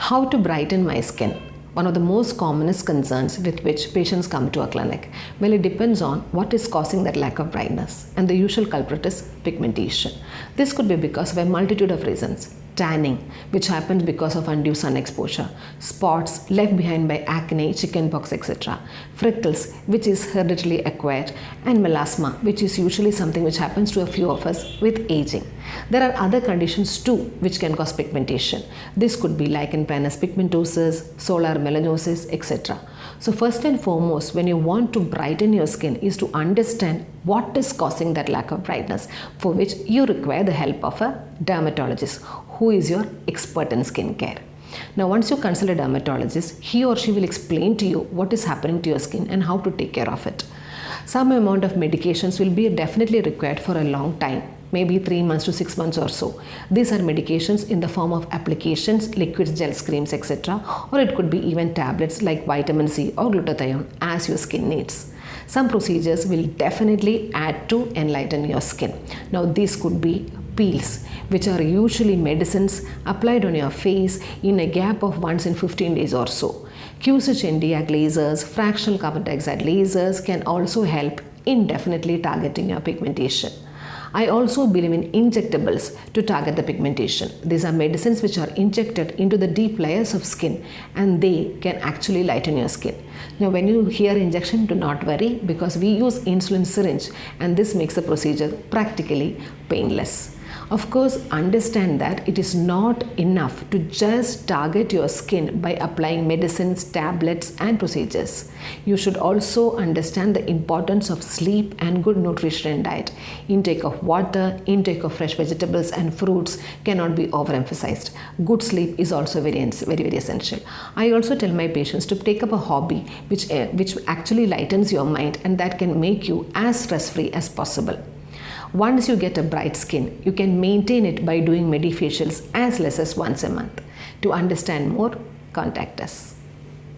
How to brighten my skin? One of the most commonest concerns with which patients come to a clinic. Well, it depends on what is causing that lack of brightness, and the usual culprit is pigmentation. This could be because of a multitude of reasons. Tanning, which happens because of undue sun exposure, spots left behind by acne, chickenpox, etc., freckles, which is hereditarily acquired, and melasma, which is usually something which happens to a few of us with aging. There are other conditions too which can cause pigmentation. This could be lichen planus pigmentosus, solar melanosis, etc. So first and foremost, when you want to brighten your skin, is to understand what is causing that lack of brightness, for which you require the help of a dermatologist, who is your expert in skincare. Now, once you consult a dermatologist, he or she will explain to you what is happening to your skin and how to take care of it. Some amount of medications will be definitely required for a long time, maybe 3 months to 6 months or so. These are medications in the form of applications, liquids, gels, creams, etc. Or it could be even tablets like vitamin C or glutathione as your skin needs. Some procedures will definitely add to enlighten your skin. Now, these could be peels, which are usually medicines applied on your face in a gap of once in 15 days or so. Q-switch Nd:YAG lasers, fractional carbon dioxide lasers can also help in definitely targeting your pigmentation. I also believe in injectables to target the pigmentation. These are medicines which are injected into the deep layers of skin, and they can actually lighten your skin. Now, when you hear injection, do not worry, because we use insulin syringe, and this makes the procedure practically painless. Of course, understand that it is not enough to just target your skin by applying medicines, tablets, and procedures. You should also understand the importance of sleep and good nutrition and diet. Intake of water, intake of fresh vegetables and fruits cannot be overemphasized. Good sleep is also very essential. I also tell my patients to take up a hobby which actually lightens your mind, and that can make you as stress-free as possible. Once you get a bright skin, you can maintain it by doing medifacials as less as once a month. To understand more, contact us.